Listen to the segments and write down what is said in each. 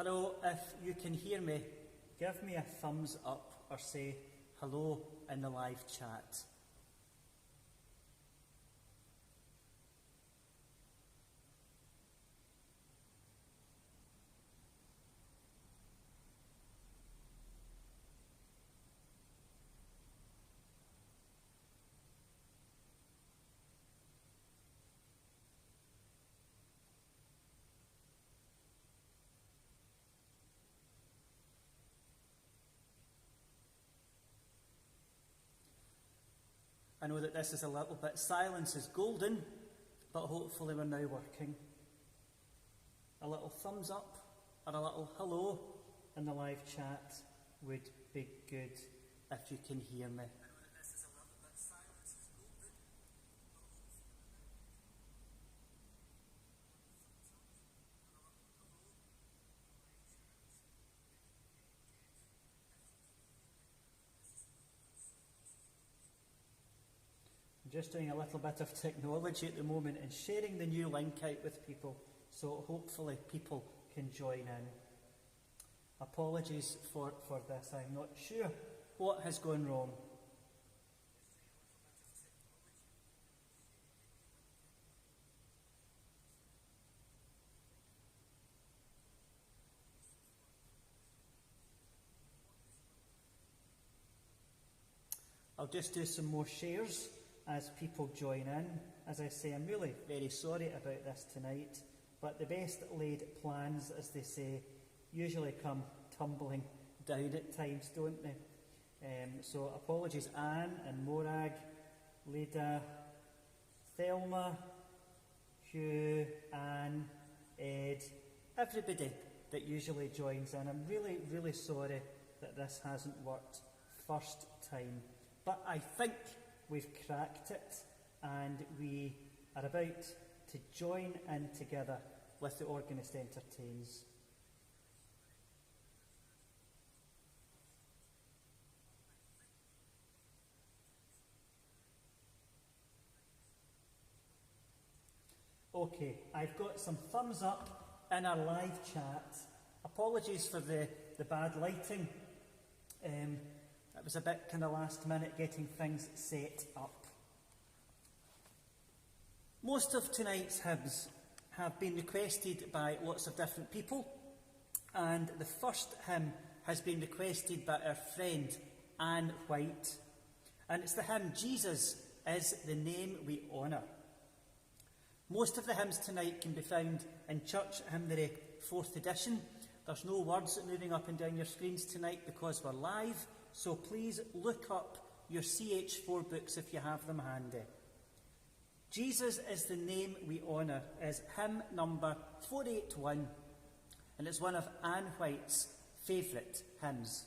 Hello, if you can hear me, give me a thumbs up or say hello in the live chat. I know that this is a little bit, silence is golden, but hopefully we're now working. A little thumbs up or a little hello in the live chat would be good if you can hear me. I'm just doing a little bit of technology at the moment and sharing the new link out with people, so hopefully people can join in. Apologies for this, I'm not sure what has gone wrong. I'll just do some more shares as people join in. As I say, I'm really very sorry about this tonight, but the best laid plans, as they say, usually come tumbling down at times, don't they? So apologies, Anne and Morag, Leda, Thelma, Hugh, Anne, Ed, everybody that usually joins in. I'm really, really sorry that this hasn't worked first time, but I think we've cracked it, and we are about to join in together with the Organist Entertains. Okay, I've got some thumbs up in our live chat. Apologies for the bad lighting. It was a bit kind of last minute getting things set up. Most of tonight's hymns have been requested by lots of different people, and the first hymn has been requested by our friend Anne White, and it's the hymn "Jesus is the Name We Honour." Most of the hymns tonight can be found in Church Hymnary 4th edition. There's no words moving up and down your screens tonight because we're live, so please look up your CH4 books if you have them handy. Jesus is the Name We Honour is hymn number 481, and it's one of Anne White's favourite hymns.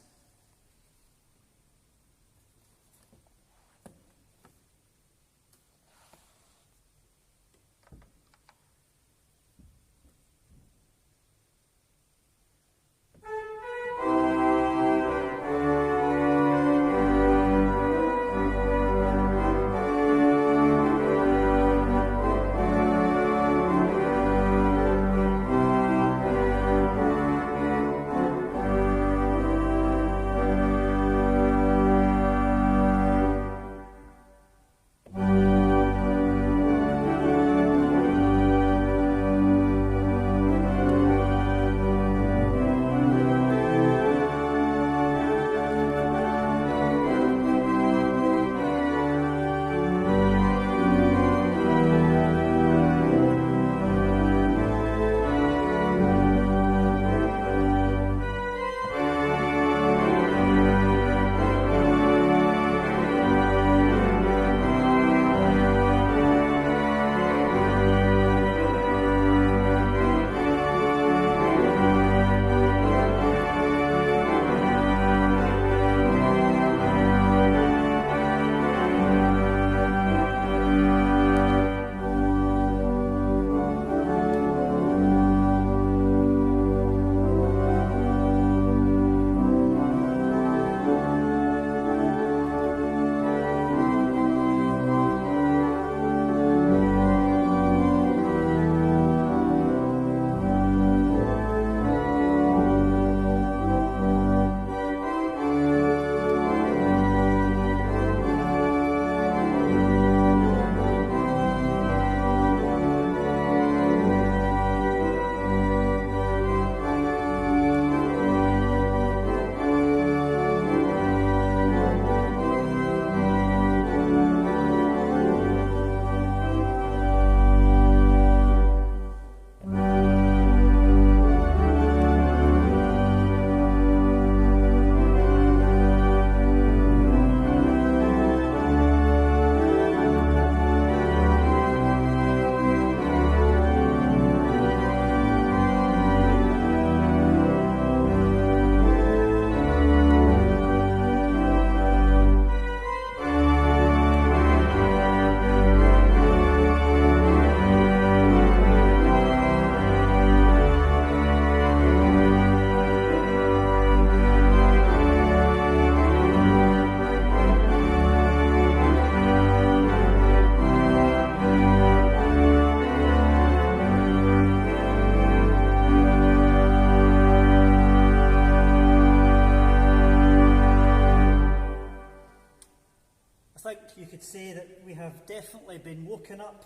that we have definitely been woken up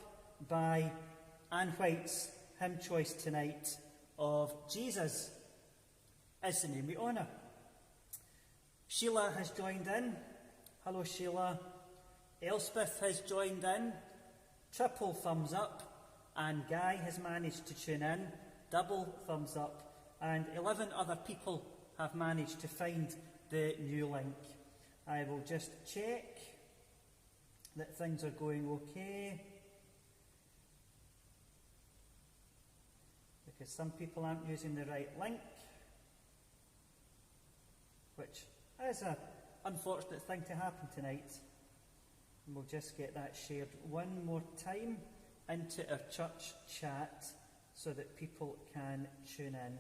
by Anne White's hymn choice tonight of Jesus is the name we honour. Sheila has joined in. Hello, Sheila. Elspeth has joined in. Triple thumbs up. And Guy has managed to tune in. Double thumbs up. And 11 other people have managed to find the new link. I will just check that things are going okay, because some people aren't using the right link, which is an unfortunate thing to happen tonight. And we'll just get that shared one more time into our church chat so that people can tune in.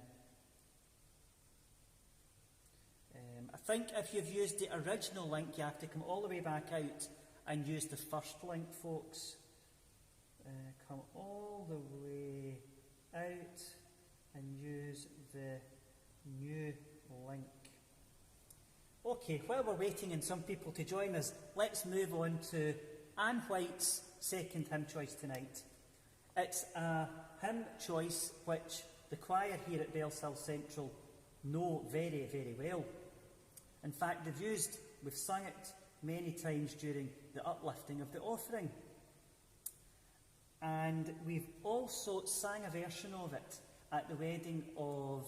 I think if you've used the original link, you have to come all the way back out and use the first link, folks. Come all the way out and use the new link. Okay, while we're waiting on some people to join us, let's move on to Anne White's second hymn choice tonight. It's a hymn choice which the choir here at Bellshill Central know very, very well. In fact, we've sung it many times during the uplifting of the offering. And we've also sang a version of it at the wedding of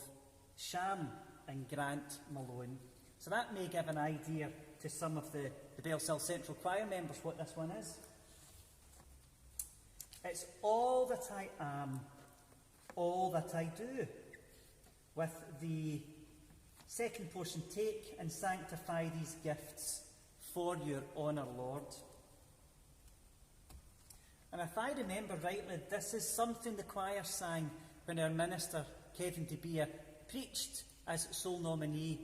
Sham and Grant Malone. So that may give an idea to some of the Bellshill Central Choir members what this one is. It's all that I am, all that I do, with the second portion, take and sanctify these gifts for your honour, Lord. And if I remember rightly, this is something the choir sang when our minister, Kevin De Beer, preached as sole nominee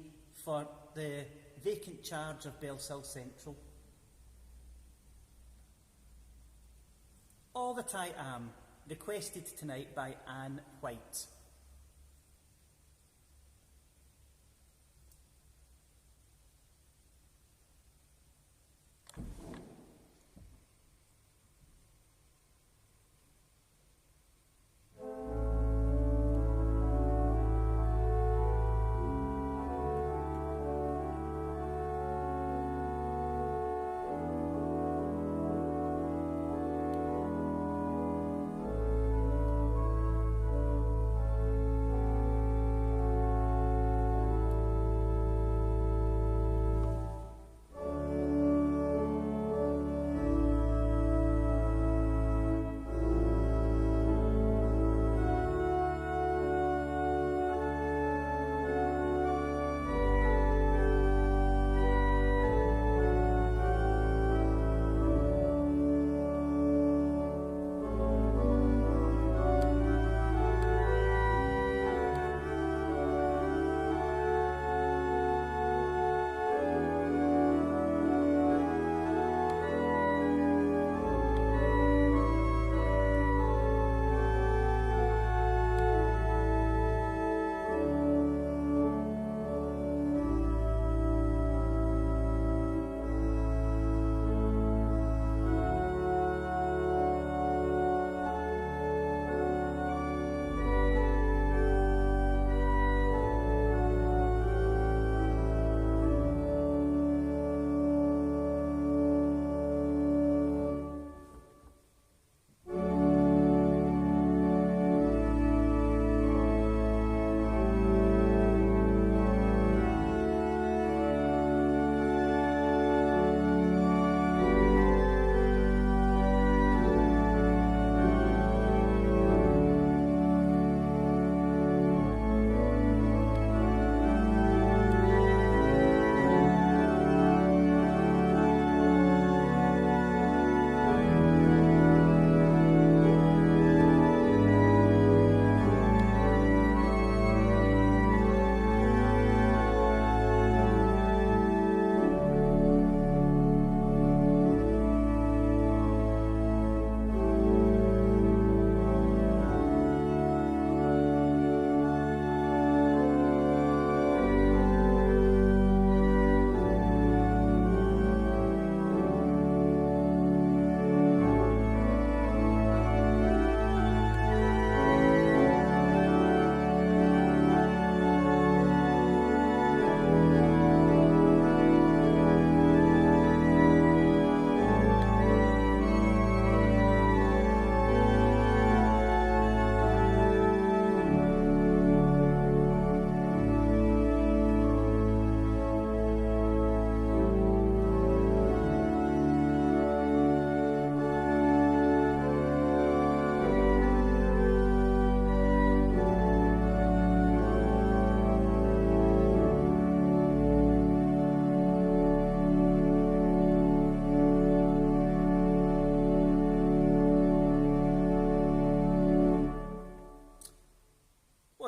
for the vacant charge of Bellshill Central. All that I am, requested tonight by Anne White.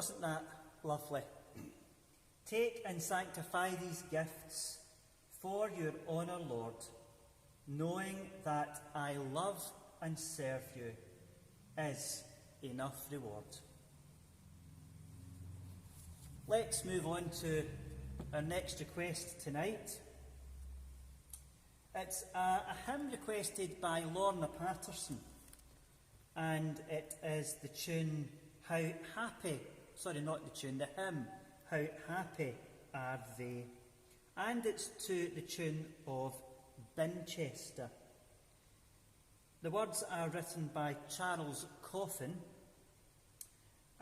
Wasn't that lovely? Take and sanctify these gifts for your honour, Lord, knowing that I love and serve you is enough reward. Let's move on to our next request tonight. It's a hymn requested by Lorna Patterson, and it is the tune, the hymn, How Happy Are They? And it's to the tune of Binchester. The words are written by Charles Coffin,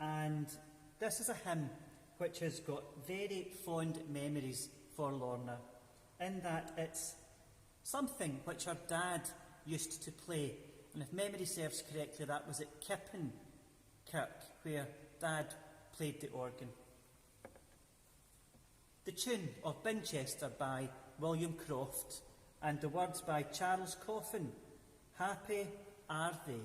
and this is a hymn which has got very fond memories for Lorna, in that it's something which her dad used to play. And if memory serves correctly, that was at Kippen Kirk, where Dad played the organ. The tune of Binchester by William Croft, and the words by Charles Coffin, Happy Are They?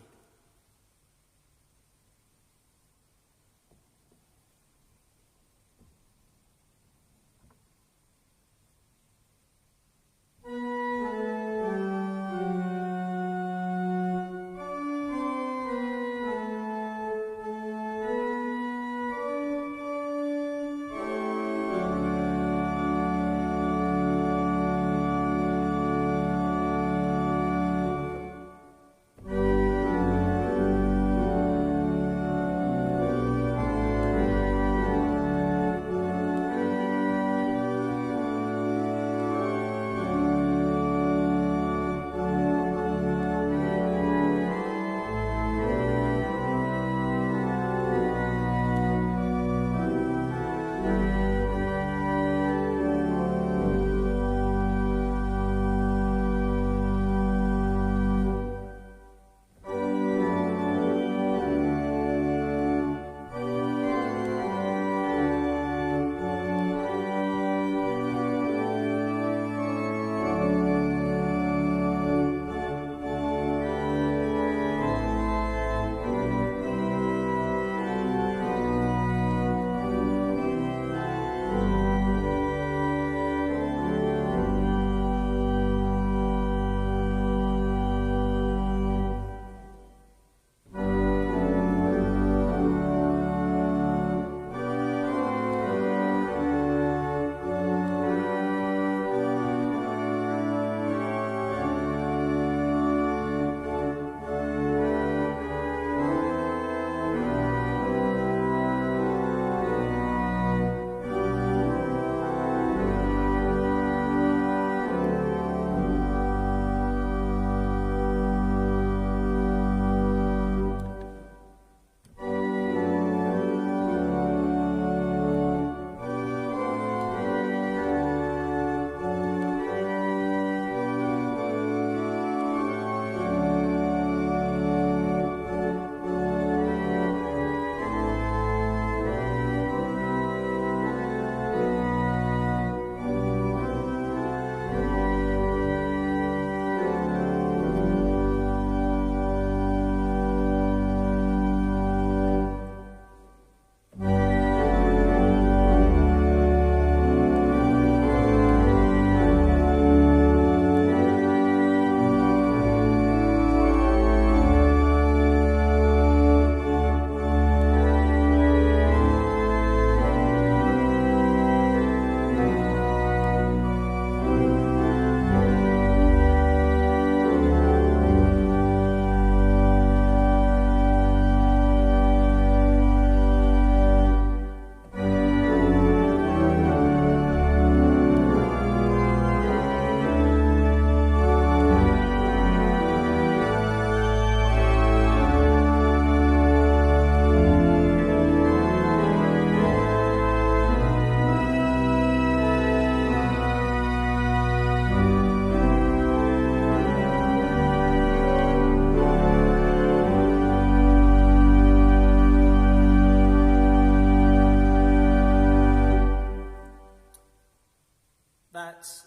That's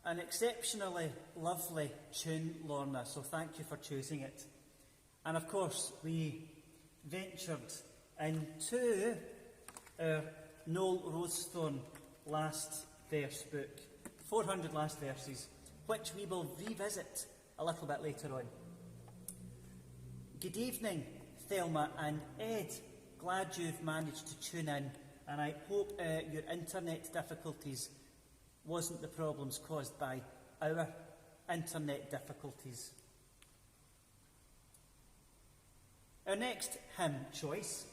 an exceptionally lovely tune, Lorna, so thank you for choosing it. And of course, we ventured into our Noel Rosethorn last verse book, 400 last verses, which we will revisit a little bit later on. Good evening, Thelma and Ed. Glad you've managed to tune in, and I hope your internet difficulties wasn't the problems caused by our internet difficulties. Our next hymn choice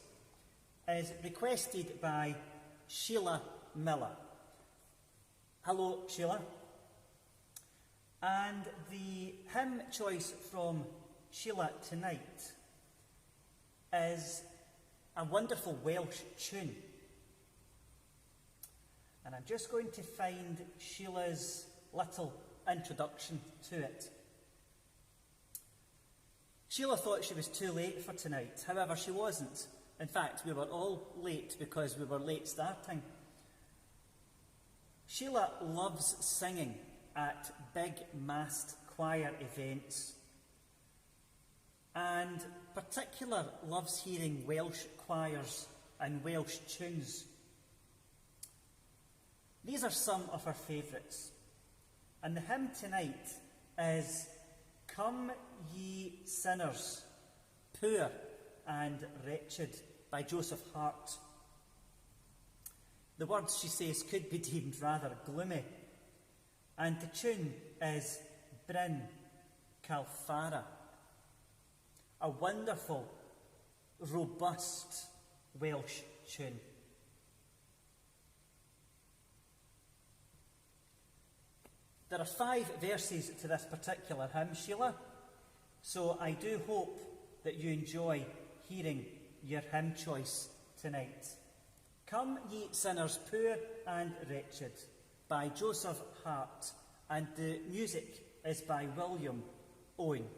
is requested by Sheila Miller. Hello, Sheila. And the hymn choice from Sheila tonight is a wonderful Welsh tune. And I'm just going to find Sheila's little introduction to it. Sheila thought she was too late for tonight. However, she wasn't. In fact, we were all late because we were late starting. Sheila loves singing at big massed choir events, and particularly loves hearing Welsh choirs and Welsh tunes. These are some of her favourites, and the hymn tonight is "Come Ye Sinners, Poor and Wretched" by Joseph Hart. The words, she says, could be deemed rather gloomy, and the tune is Bryn Calfaria, a wonderful, robust Welsh tune. There are 5 verses to this particular hymn, Sheila, so I do hope that you enjoy hearing your hymn choice tonight. "Come Ye Sinners, Poor and Wretched" by Joseph Hart, and the music is by William Owen.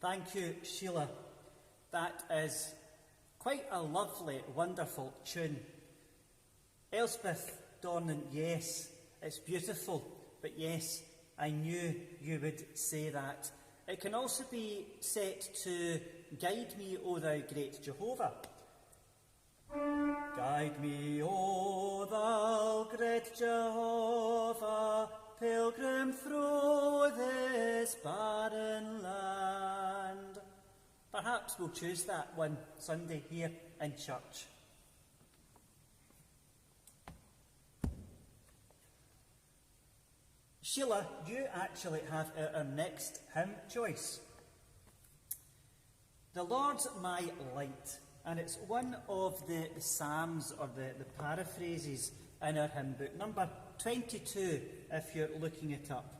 Thank you, Sheila. That is quite a lovely, wonderful tune. Elspeth Dornan, yes, it's beautiful, but yes, I knew you would say that. It can also be set to Guide Me, O Thou Great Jehovah. Guide me, O Thou great Jehovah, pilgrim through this barren land. Perhaps we'll choose that one Sunday here in church. Sheila, you actually have our next hymn choice. The Lord's My Light, and it's one of the psalms or the paraphrases in our hymn book, number 22 if you're looking it up.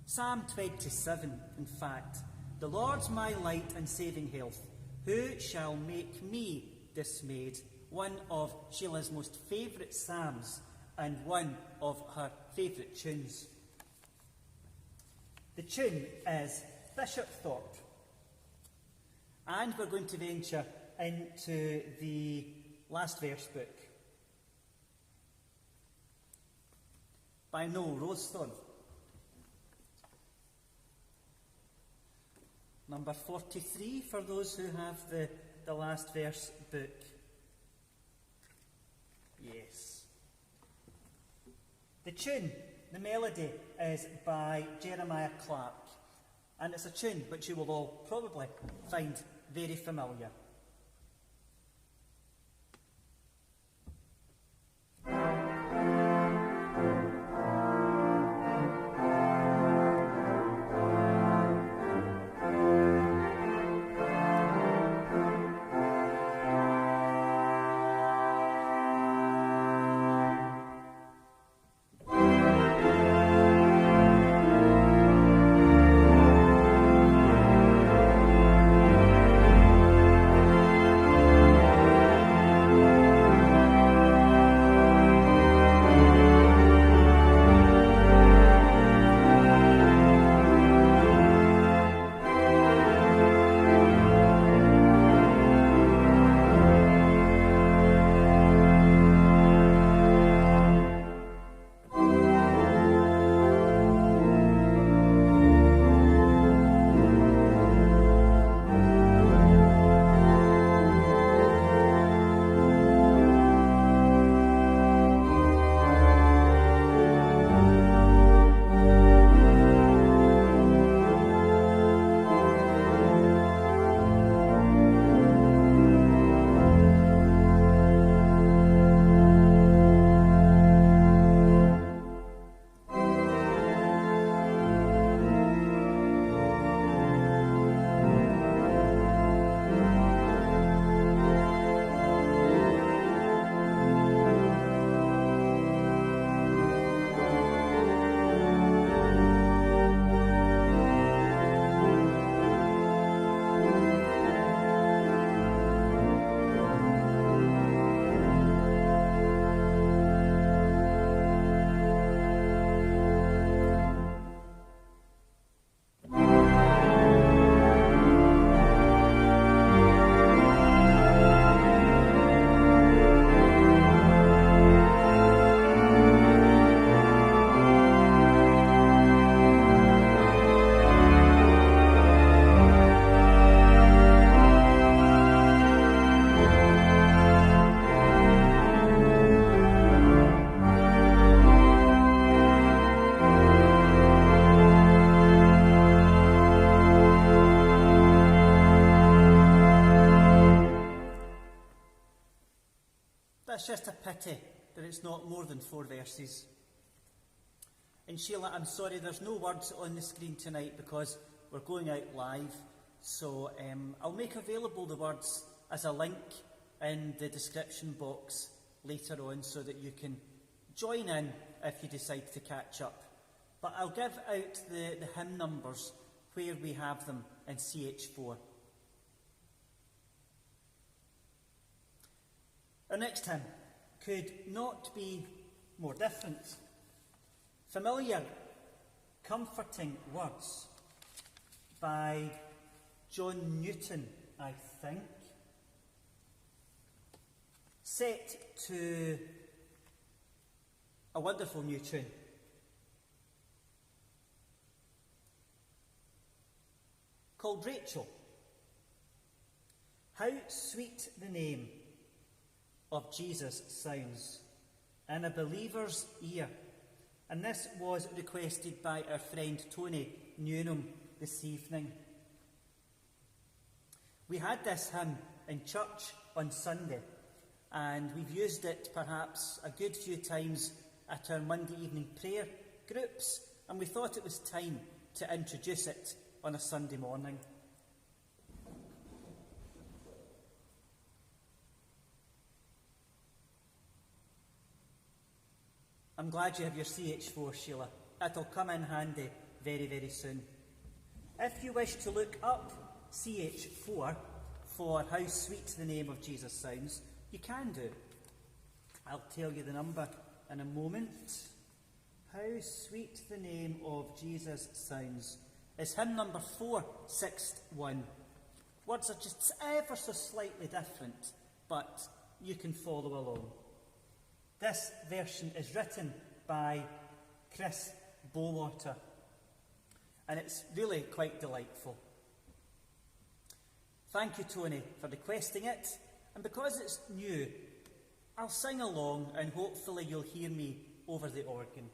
Psalm 27, in fact. The Lord's my light and saving health. Who shall make me dismayed? One of Sheila's most favourite psalms and one of her favourite tunes. The tune is Bishopthorpe. And we're going to venture into the last verse book by Noel Rosethorn. Number 43 for those who have the last verse book. Yes. The tune, the melody, is by Jeremiah Clark. And it's a tune which you will all probably find very familiar. It's just a pity that it's not more than 4 verses. And Sheila, I'm sorry, there's no words on the screen tonight because we're going out live. So I'll make available the words as a link in the description box later on so that you can join in if you decide to catch up. But I'll give out the hymn numbers where we have them in CH4. Our next hymn could not be more different. Familiar, comforting words by John Newton, I think, set to a wonderful new tune. Called Rachel. How sweet the name of Jesus sounds in a believer's ear. And this was requested by our friend Tony Newnham this evening. We had this hymn in church on Sunday, and we've used it perhaps a good few times at our Monday evening prayer groups, and we thought it was time to introduce it on a Sunday morning. I'm glad you have your CH4, Sheila. It'll come in handy very, very soon. If you wish to look up CH4 for how sweet the name of Jesus sounds, you can do. I'll tell you the number in a moment. How sweet the name of Jesus sounds is hymn number 461. Words are just ever so slightly different, but you can follow along. This version is written by Chris Bowater, and it's really quite delightful. Thank you, Tony, for requesting it, and because it's new, I'll sing along and hopefully you'll hear me over the organ.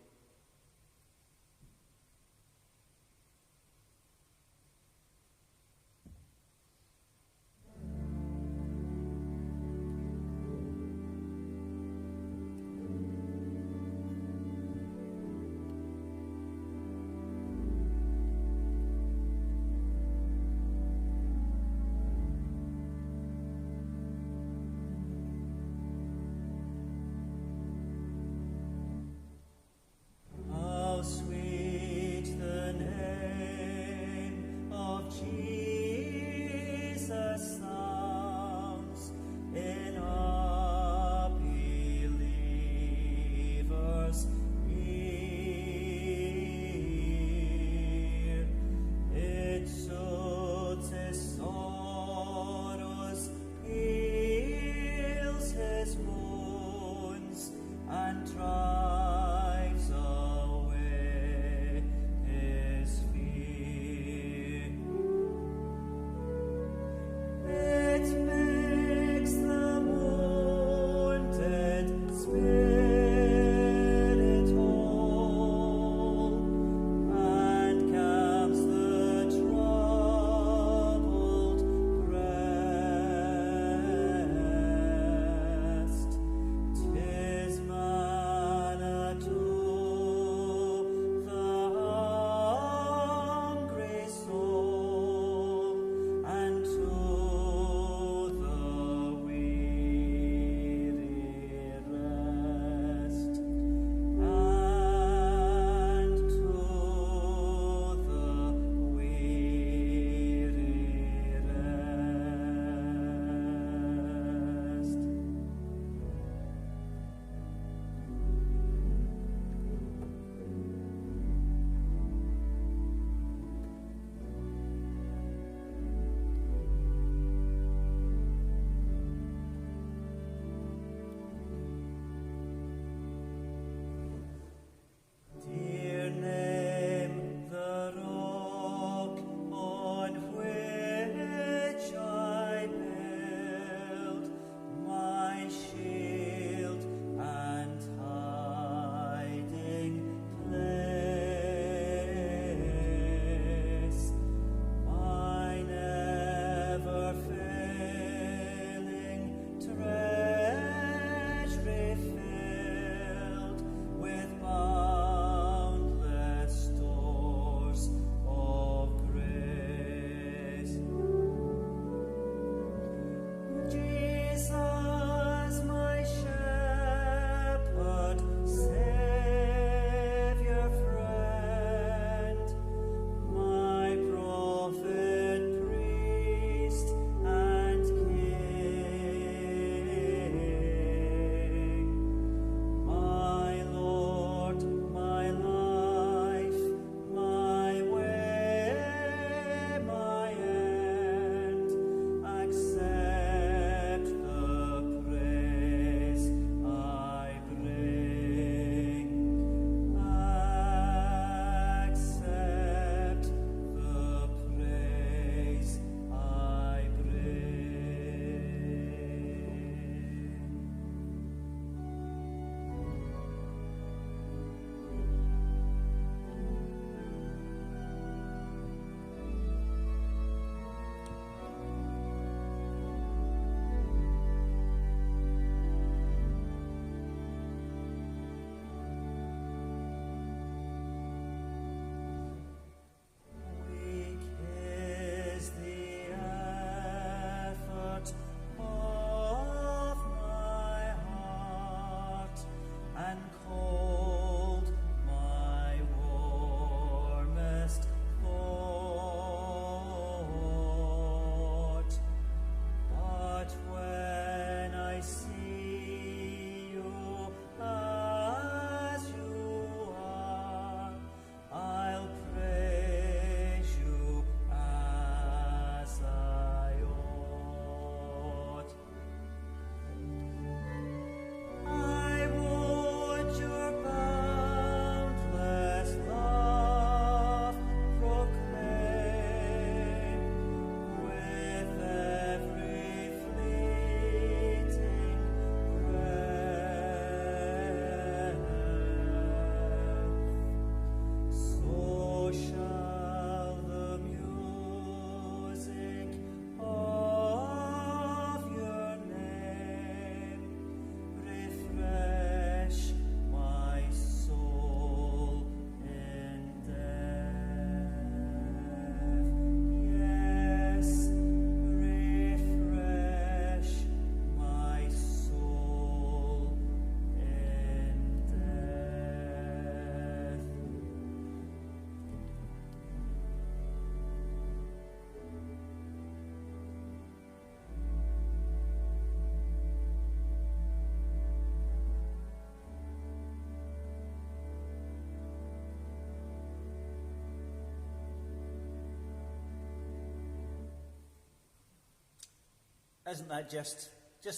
Isn't that just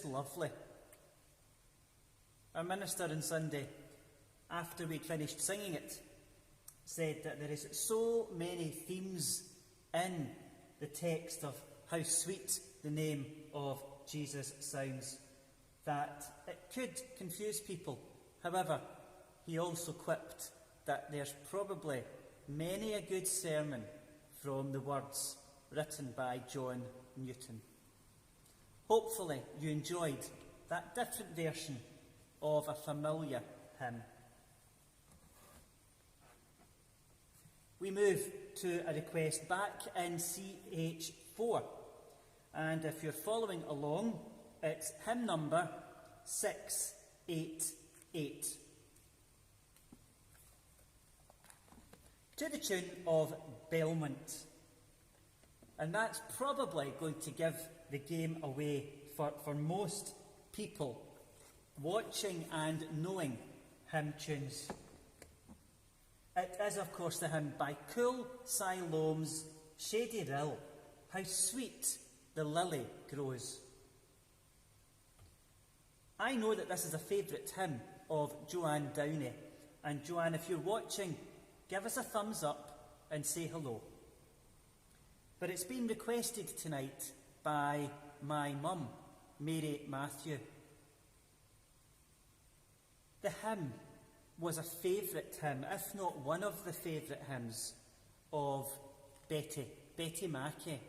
lovely? Our minister on Sunday, after we'd finished singing it, said that there is so many themes in the text of how sweet the name of Jesus sounds that it could confuse people. However, he also quipped that there's probably many a good sermon from the words written by John Newton. Hopefully you enjoyed that different version of a familiar hymn. We move to a request back in CH4, and if you're following along, it's hymn number 688. To the tune of Belmont. And that's probably going to give the game away for most people watching and knowing hymn tunes. It is, of course, the hymn by Cool Siloam's Shady Rill, How Sweet the Lily Grows. I know that this is a favourite hymn of Joanne Downey. And Joanne, if you're watching, give us a thumbs up and say hello. But it's been requested tonight by my mum, Mary Matthew. The hymn was a favourite hymn, if not one of the favourite hymns of Betty Mackey,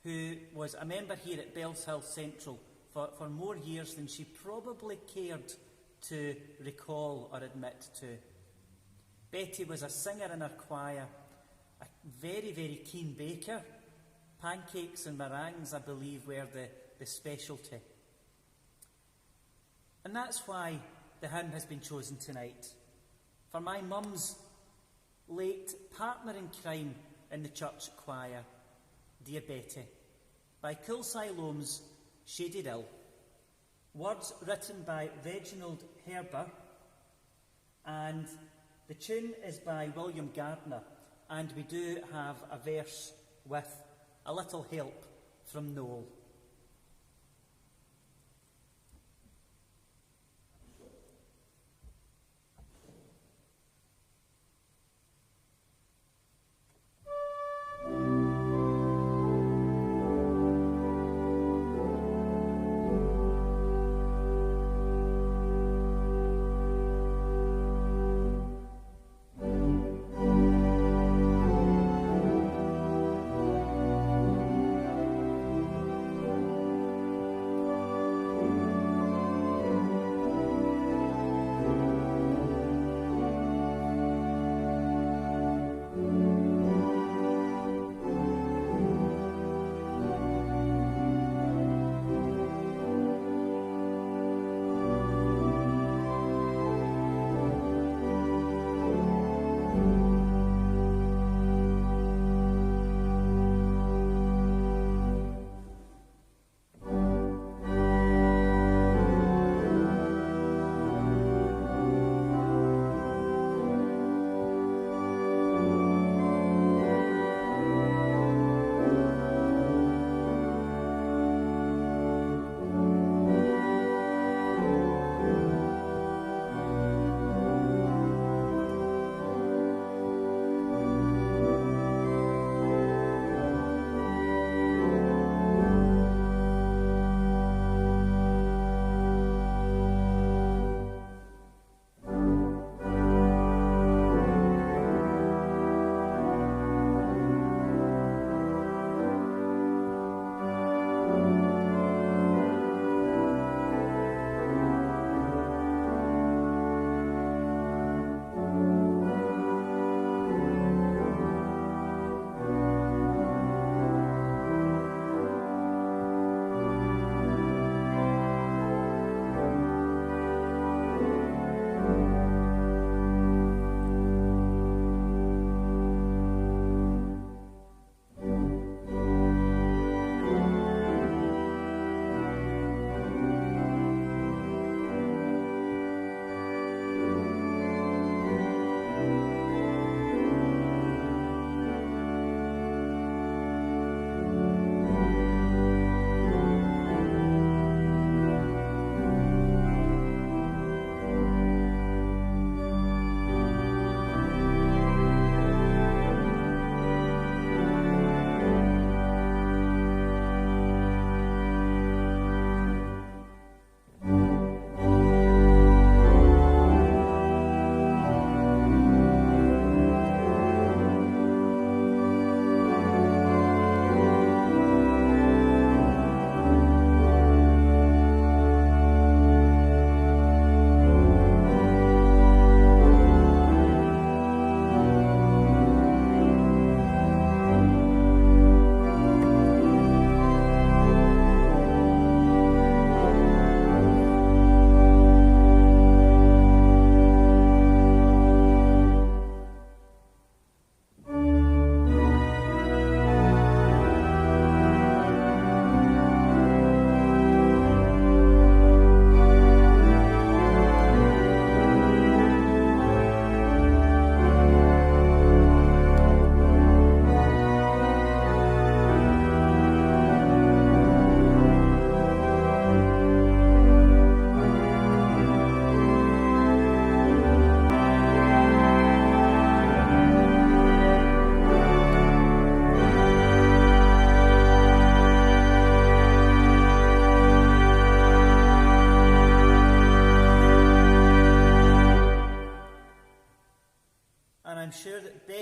who was a member here at Bells Hill Central for more years than she probably cared to recall or admit to. Betty was a singer in her choir, a very, very keen baker. Pancakes and meringues, I believe, were the specialty. And that's why the hymn has been chosen tonight. For my mum's late partner in crime in the church choir, Dear Betty, by Cool Siloam's Shady Rill. Words written by Reginald Herber, and the tune is by William Gardner, and we do have a verse with a little help from Noel.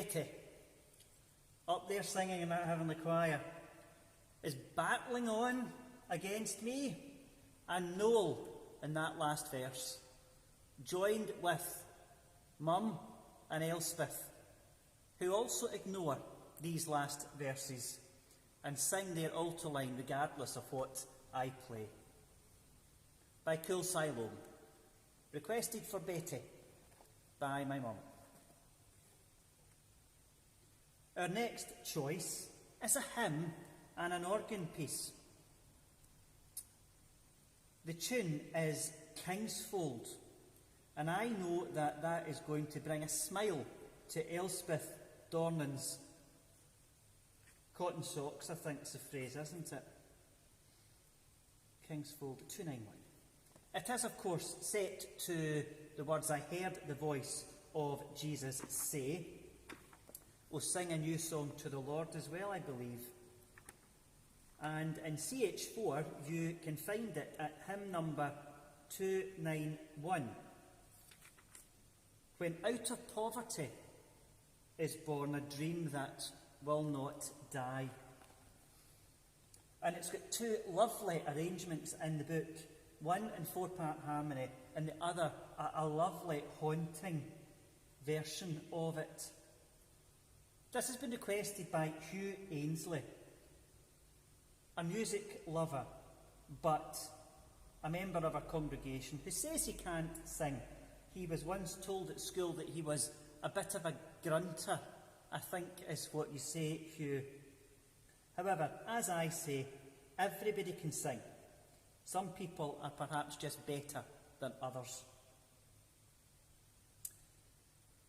Betty, up there singing in that heavenly choir, is battling on against me, and Noel in that last verse, joined with Mum and Elspeth, who also ignore these last verses and sing their alto line regardless of what I play. By Cool Siloam, requested for Betty by my mum. Our next choice is a hymn and an organ piece. The tune is Kingsfold, and I know that that is going to bring a smile to Elspeth Dornan's cotton socks, I think is the phrase, isn't it? Kingsfold 291. It is, of course, set to the words, I heard the voice of Jesus say. We'll sing a new song to the Lord as well, I believe. And in CH4, you can find it at hymn number 291. When out of poverty is born a dream that will not die. And it's got two lovely arrangements in the book. One in 4-part harmony, and the other a lovely, haunting version of it. This has been requested by Hugh Ainsley, a music lover, but a member of our congregation, who says he can't sing. He was once told at school that he was a bit of a grunter, I think is what you say, Hugh. However, as I say, everybody can sing. Some people are perhaps just better than others.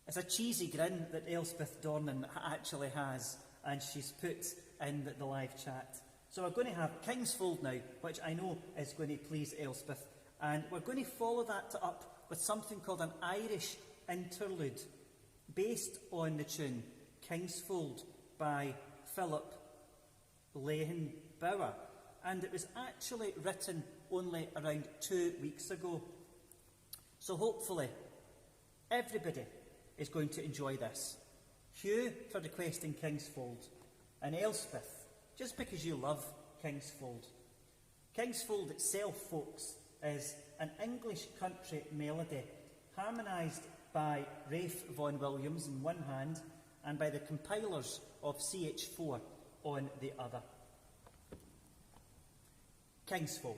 It's a cheesy grin that Elspeth Dornan actually has, and she's put in the live chat. So we're going to have Kingsfold now, which I know is going to please Elspeth, and we're going to follow that up with something called an Irish interlude, based on the tune Kingsfold by Philip Lehenbauer. And it was actually written only around 2 weeks ago. So hopefully everybody is going to enjoy this. Hugh for requesting Kingsfold, and Elspeth, just because you love Kingsfold. Kingsfold itself, folks, is an English country melody, harmonised by Rafe Vaughan Williams on one hand, and by the compilers of CH4 on the other. Kingsfold.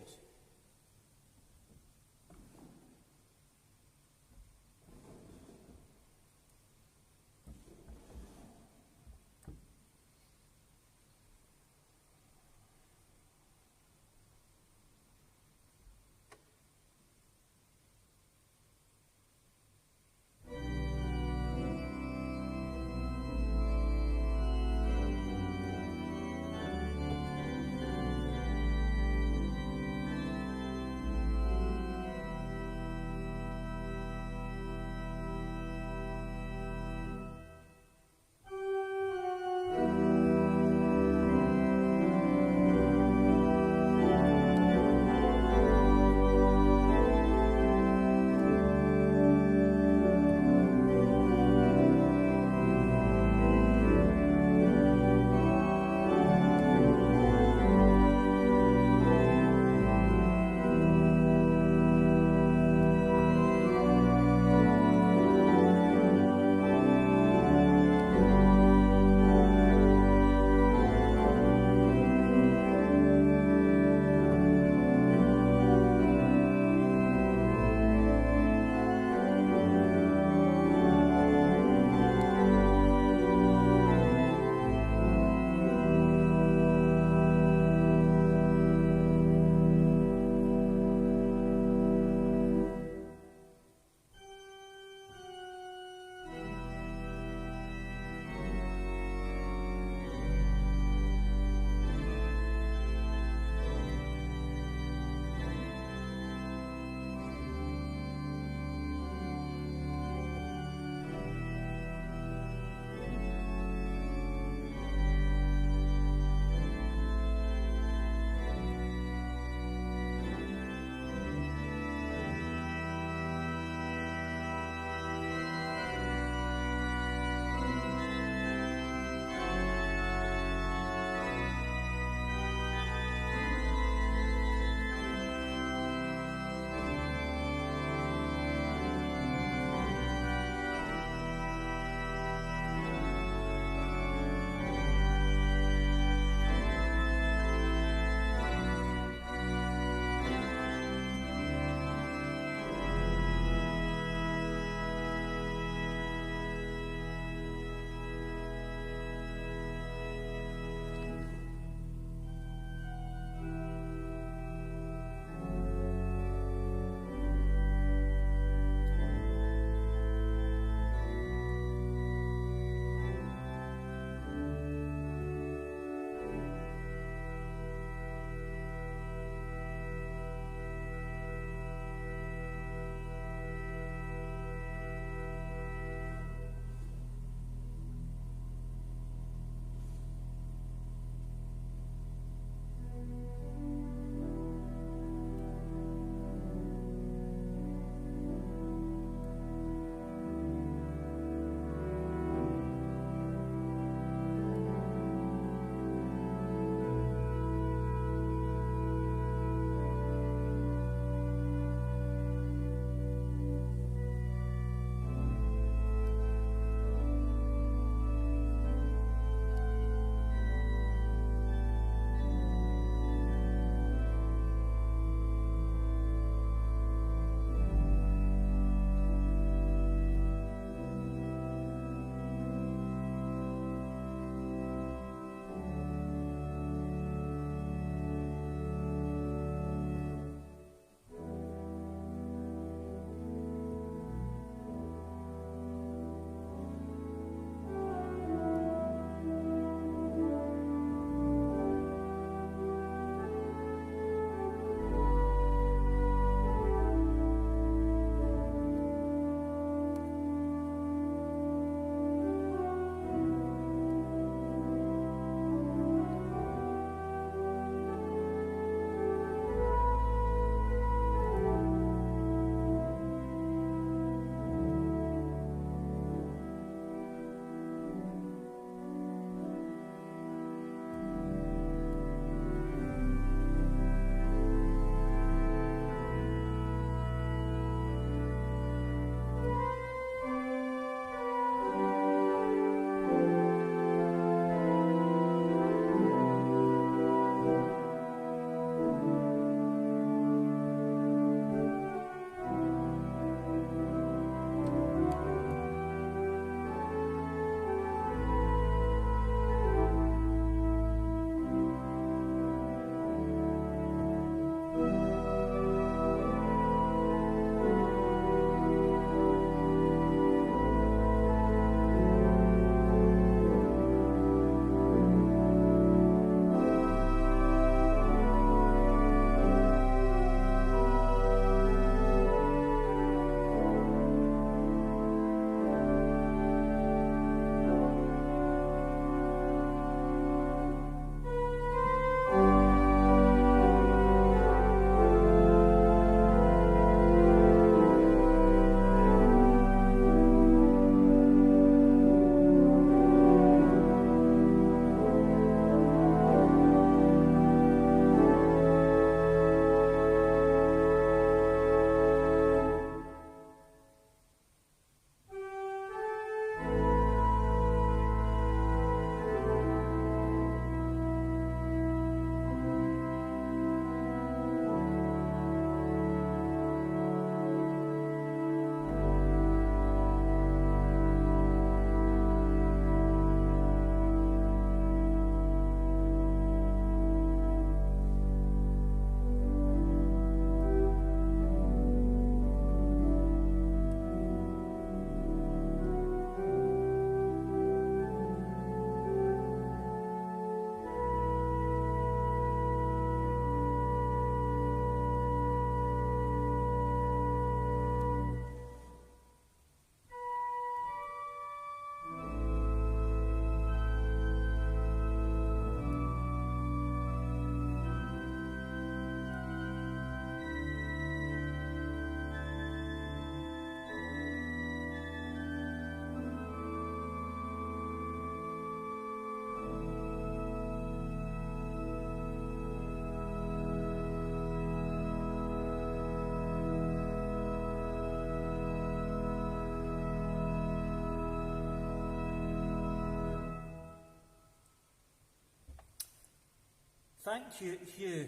Thank you, Hugh,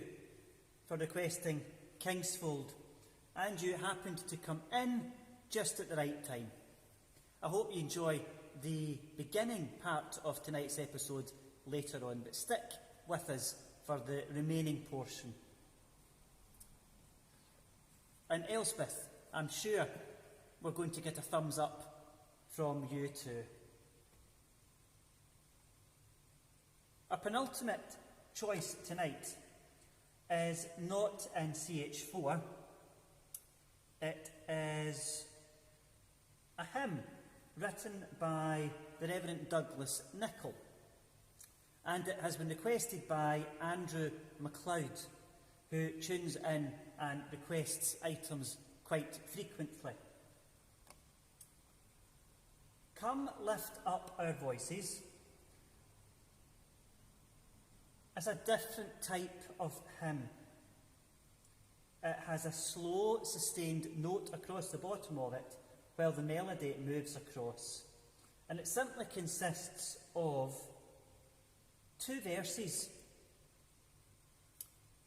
for requesting Kingsfold, and you happened to come in just at the right time. I hope you enjoy the beginning part of tonight's episode later on, but stick with us for the remaining portion. And Elspeth, I'm sure we're going to get a thumbs up from you too. Our penultimate choice tonight is not in CH4. It is a hymn written by the Reverend Douglas Nichol, and it has been requested by Andrew MacLeod, who tunes in and requests items quite frequently. Come Lift Up Our Voices is a different type of hymn. It has a slow, sustained note across the bottom of it, while the melody moves across. And it simply consists of 2 verses.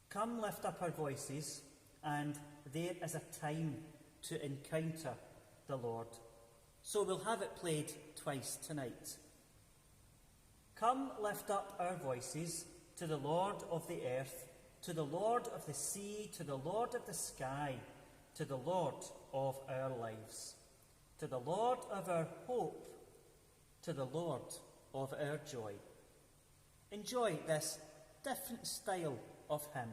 Come lift up our voices, and there is a time to encounter the Lord. So we'll have it played twice tonight. Come lift up our voices to the Lord of the earth, to the Lord of the sea, to the Lord of the sky, to the Lord of our lives, to the Lord of our hope, to the Lord of our joy. Enjoy this different style of hymn.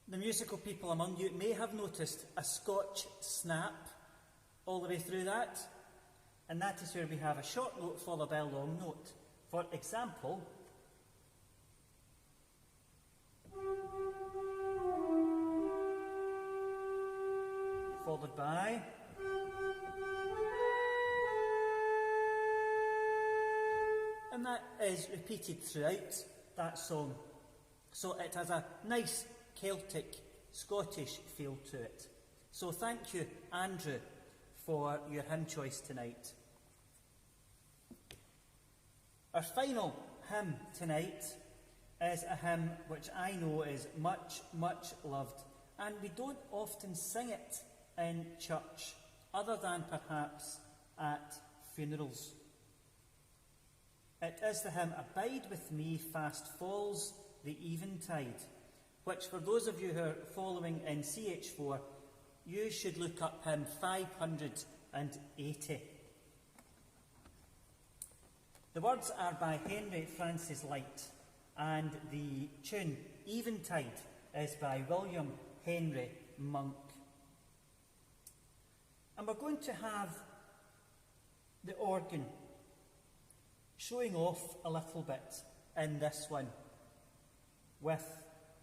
The musical people among you may have noticed a Scotch snap all the way through that, and that is where we have a short note followed by a long note. For example, followed by, and that is repeated throughout that song. So it has a nice Celtic, Scottish feel to it. So thank you, Andrew, for your hymn choice tonight. Our final hymn tonight is a hymn which I know is much, much loved, and we don't often sing it in church, other than perhaps at funerals. It is the hymn "Abide with Me, Fast Falls the Eventide," which, for those of you who are following in CH4, you should look up hymn 580. The words are by Henry Francis Light, and the tune Eventide is by William Henry Monk. And we're going to have the organ showing off a little bit in this one, with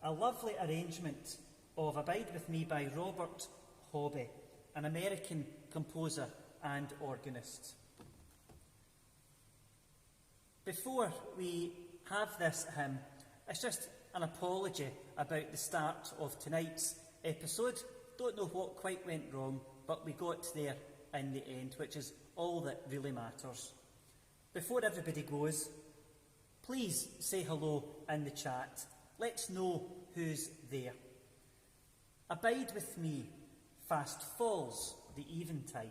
a lovely arrangement of Abide With Me by Robert Hobby, an American composer and organist. Before we have this hymn, it's just an apology about the start of tonight's episode. Don't know what quite went wrong, but we got there in the end, which is all that really matters. Before everybody goes, please say hello in the chat. Let's know who's there. Abide with me, fast falls the eventide.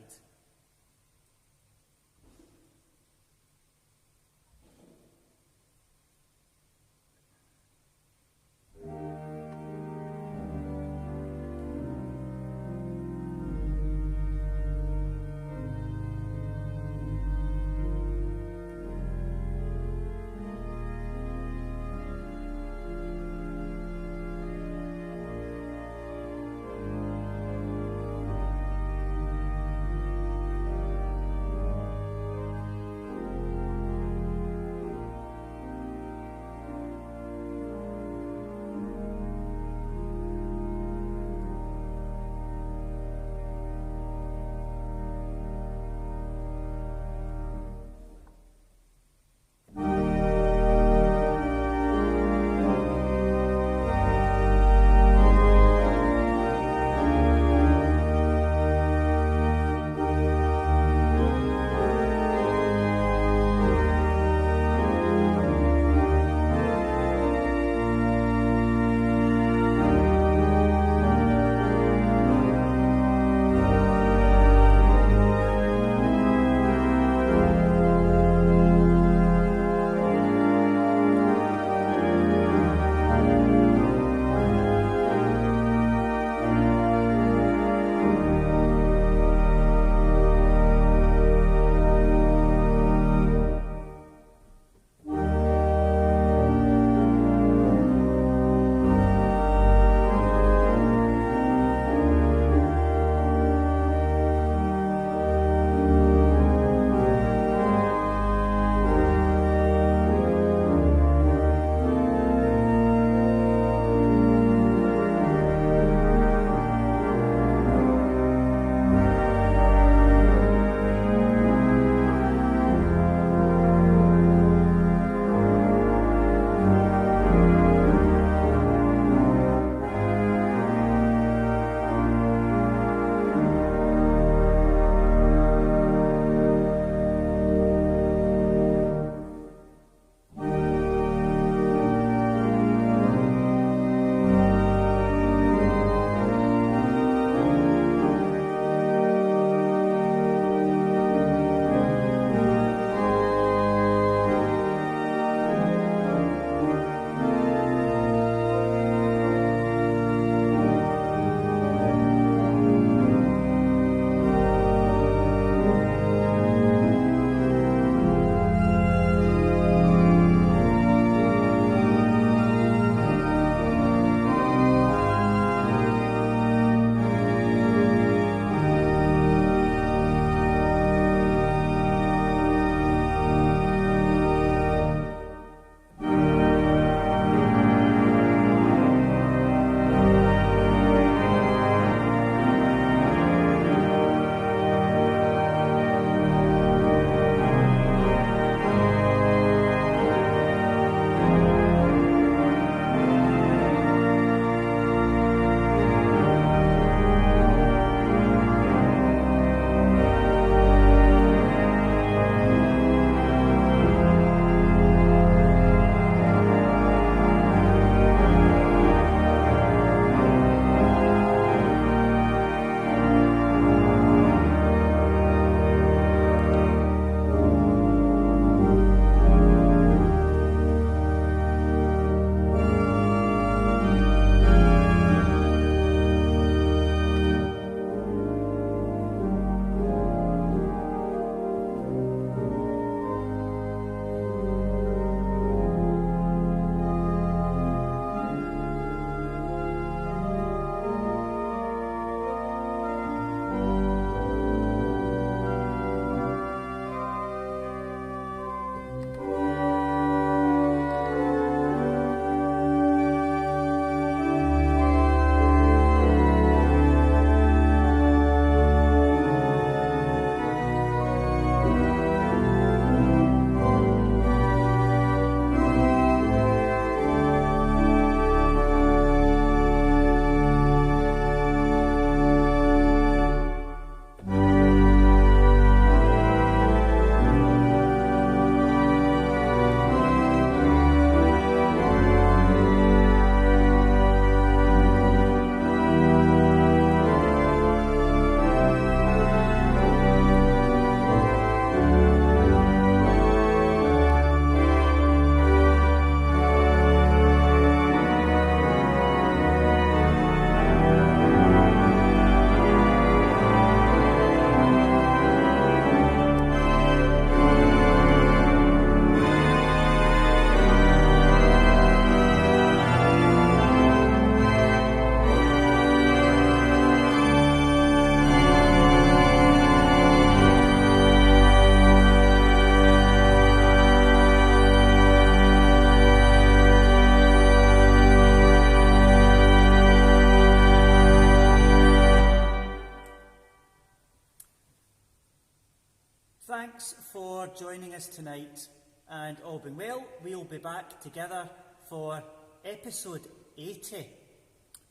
thanks for joining us tonight, and all being well, we'll be back together for episode 80.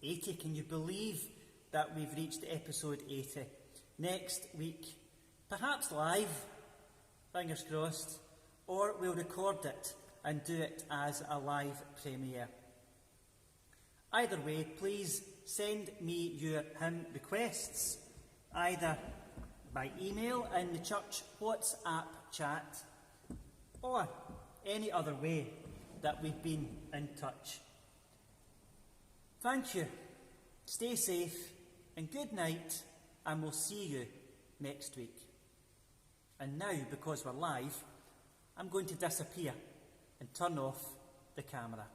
80, can you believe that we've reached episode 80? Next week, perhaps live, fingers crossed, or we'll record it and do it as a live premiere. Either way, please send me your hymn requests, either by email in the church WhatsApp chat, or any other way that we've been in touch. Thank you, stay safe, and good night, and we'll see you next week. And now, because we're live, I'm going to disappear and turn off the camera.